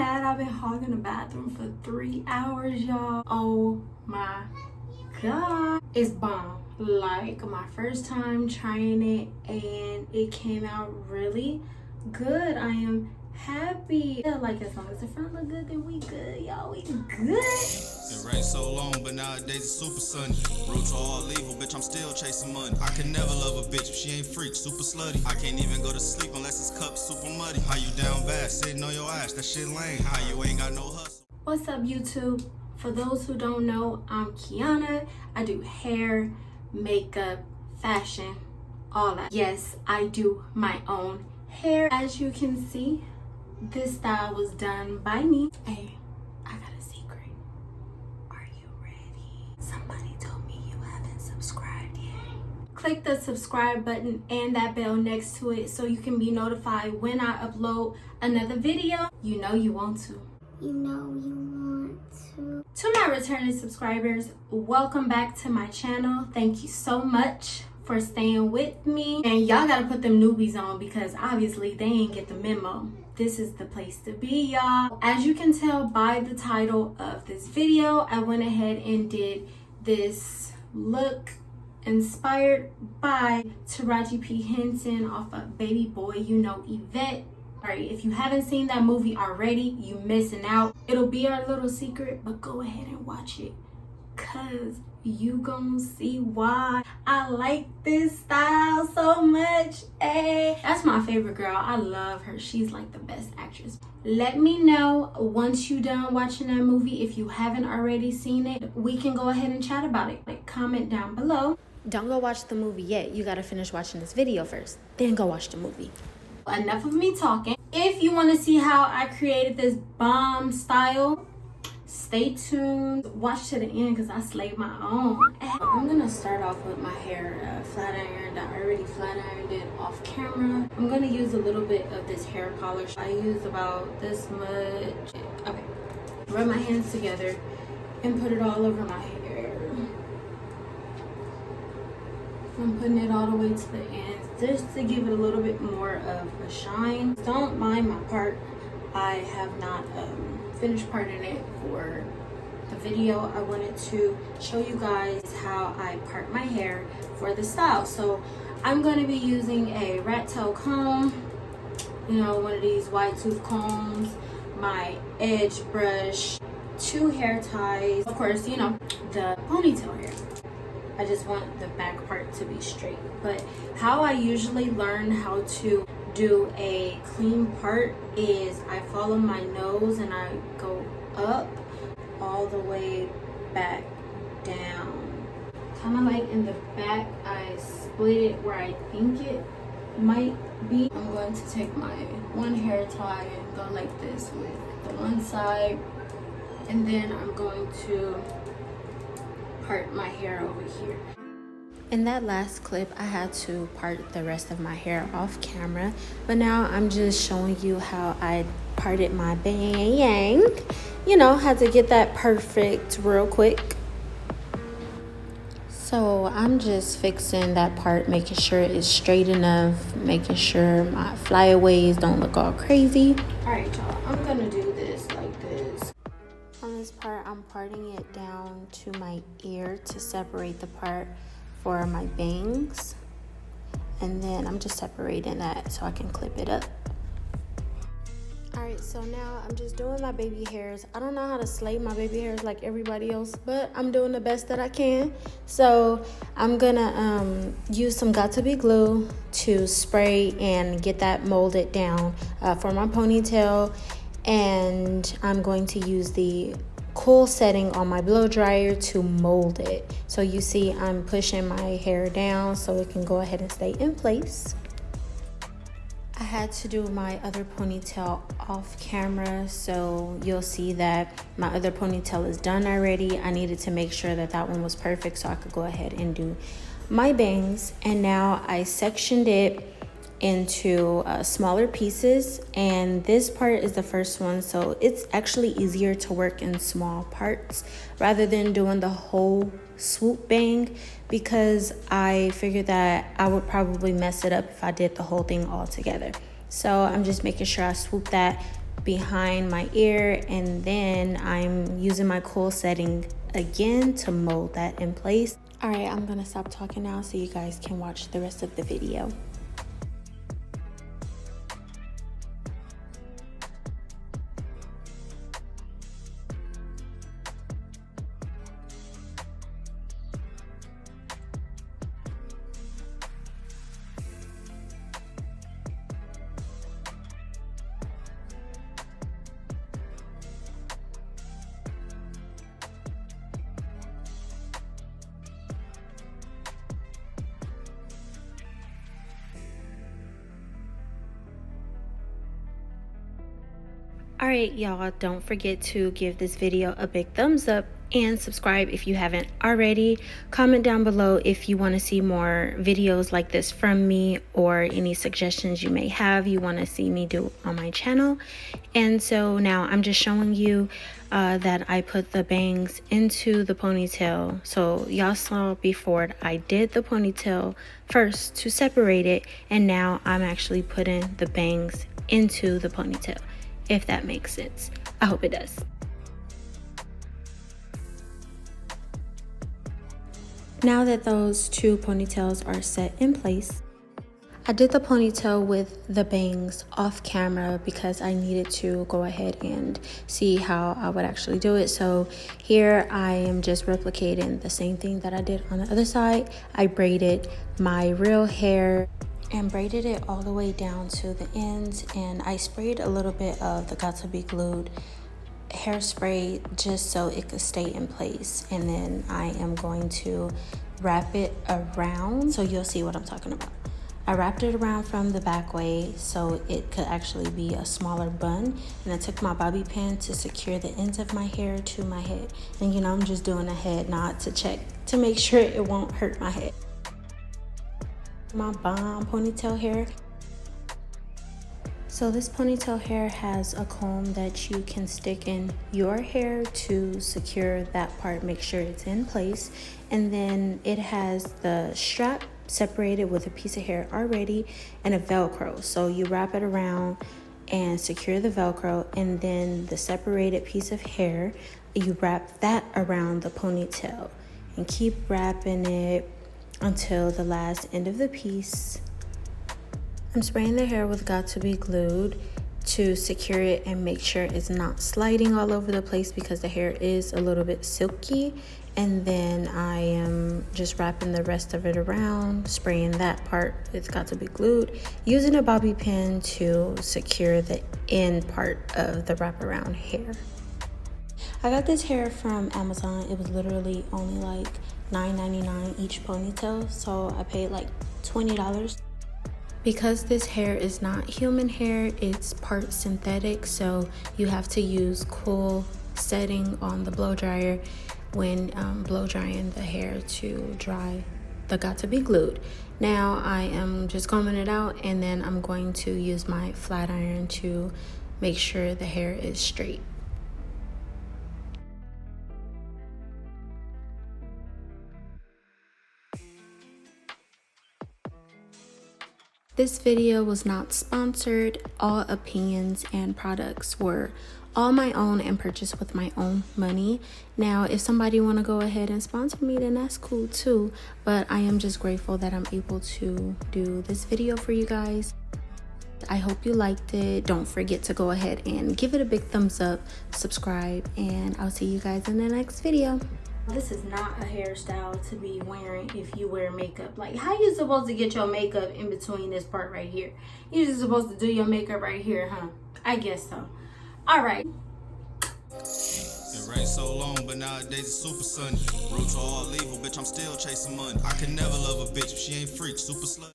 mad I've been hogging the bathroom for 3 hours, y'all. Oh my god, it's bomb. Like my first time trying it and it came out really good. I am happy. Yeah, like as long as the front look good, then we good, y'all. We good. It rained so long, but nowadays it's super sunny. Roots are all evil, bitch, I'm still chasing money. I can never love a bitch if she ain't freak, super slutty. I can't even go to sleep unless it's cup super muddy. How you down bad, sitting on your ass, that shit lame. How you ain't got no hustle. What's up, YouTube? For those who don't know, I'm Kiana. I do hair, makeup, fashion, all that. Yes, I do my own hair. As you can see, this style was done by me. Hey, I got a secret. Are you ready? Somebody told me you haven't subscribed yet. Click the subscribe button and that bell next to it so you can be notified when I upload another video. You know you want to. You know you want to. To my returning subscribers, welcome back to my channel. Thank you so much for staying with me. And y'all gotta put them newbies on because obviously they ain't get the memo. This is the place to be, y'all. As you can tell by the title of this video, I went ahead and did this look inspired by TARAJI P off of Baby Boy, You Know Yvette. Alright, if you haven't seen that movie already, you missing out. It'll be our little secret, but go ahead and watch it, cause you gonna see why I like this style so much. Hey, that's my favorite girl. I love her. She's like the best actress. Let me know once you done watching that movie. If you haven't already seen it, we can go ahead and chat about it. Like, comment down below. Don't go watch the movie yet. You gotta finish watching this video first, then go watch the movie. Enough of me talking. If you want to see how I created this bomb style, stay tuned. Watch to the end because I slayed my own. I'm gonna start off with my hair flat ironed. I already flat ironed it off camera. I'm gonna use a little bit of this hair polish. I use about this much. Okay, rub my hands together and put it all over my hair. I'm putting it all the way to the end just to give it a little bit more of a shine. Don't mind my part. I have not finished parting it for the video. I wanted to show you guys how I part my hair for the style. So I'm going to be using a rat tail comb, you know, one of these wide tooth combs, my edge brush, 2 hair ties, of course, you know, the ponytail hair. I just want the back part to be straight. But how I usually learn how to do a clean part is I follow my nose and I go up all the way back down. Kind of like in the back, I split it where I think it might be. I'm going to take my 1 hair tie and go like this with the one side. And then I'm going to part my hair over here. In that last clip, I had to part the rest of my hair off camera, but now I'm just showing you how I parted my bang. You know, had to get that perfect real quick. So I'm just fixing that part, making sure it's straight enough, making sure my flyaways don't look all crazy. All right, y'all, I'm gonna do this like this. On this part, I'm parting it down to my ear to separate the part for my bangs. And then I'm just separating that so I can clip it up. Alright, so now I'm just doing my baby hairs. I don't know how to slay my baby hairs like everybody else, but I'm doing the best that I can. So I'm gonna use some Got2b glue to spray and get that molded down for my ponytail. And I'm going to use the cool setting on my blow dryer to mold it. So you see I'm pushing my hair down so it can go ahead and stay in place. I had to do my other ponytail off camera, so you'll see that my other ponytail is done already. I needed to make sure that that one was perfect so I could go ahead and do my bangs. And now I sectioned it into smaller pieces, and this part is the first one, so it's actually easier to work in small parts rather than doing the whole swoop bang, because I figured that I would probably mess it up if I did the whole thing all together. So I'm just making sure I swoop that behind my ear, and then I'm using my cool setting again to mold that in place. All right, I'm gonna stop talking now so you guys can watch the rest of the video. Alright y'all, don't forget to give this video a big thumbs up and subscribe if you haven't already. Comment down below if you want to see more videos like this from me, or any suggestions you may have you want to see me do on my channel. And so now I'm just showing you that I put the bangs into the ponytail. So y'all saw before I did the ponytail first to separate it, and now I'm actually putting the bangs into the ponytail. If that makes sense. I hope it does. Now that those two ponytails are set in place, I did the ponytail with the bangs off camera because I needed to go ahead and see how I would actually do it. So here I am just replicating the same thing that I did on the other side. I braided my real hair and braided it all the way down to the ends, and I sprayed a little bit of the Got to Be Glued hairspray just so it could stay in place. And then I am going to wrap it around so you'll see what I'm talking about. I wrapped it around from the back way so it could actually be a smaller bun, and I took my bobby pin to secure the ends of my hair to my head. And you know, I'm just doing a head nod to check to make sure it won't hurt my head. My bomb ponytail hair. So this ponytail hair has a comb that you can stick in your hair to secure that part, make sure it's in place. And then it has the strap separated with a piece of hair already and a Velcro. So you wrap it around and secure the Velcro, and then the separated piece of hair, you wrap that around the ponytail and keep wrapping it until the last end of the piece. I'm spraying the hair with Got to Be Glued to secure it and make sure it's not sliding all over the place because the hair is a little bit silky. And then I am just wrapping the rest of it around, spraying that part with Got to Be Glued, using a bobby pin to secure the end part of the wraparound hair. I got this hair from Amazon. It was literally only like $9.99 each ponytail, so I paid like $20. Because this hair is not human hair, it's part synthetic, so you have to use cool setting on the blow dryer when blow drying the hair to dry the Got to Be Glued. Now I am just combing it out, and then I'm going to use my flat iron to make sure the hair is straight. This video was not sponsored. All opinions and products were all my own and purchased with my own money. Now, if somebody want to go ahead and sponsor me, then that's cool too. But I am just grateful that I'm able to do this video for you guys. I hope you liked it. Don't forget to go ahead and give it a big thumbs up, subscribe, and I'll see you guys in the next video. This is not a hairstyle to be wearing if you wear makeup. Like, how you supposed to get your makeup in between this part right here? You're just supposed to do your makeup right here, huh? I guess so. All right. It rained so long, but nowadays it's super sunny. Roots are all evil, bitch, I'm still chasing money. I can never love a bitch if she ain't freak, super slut.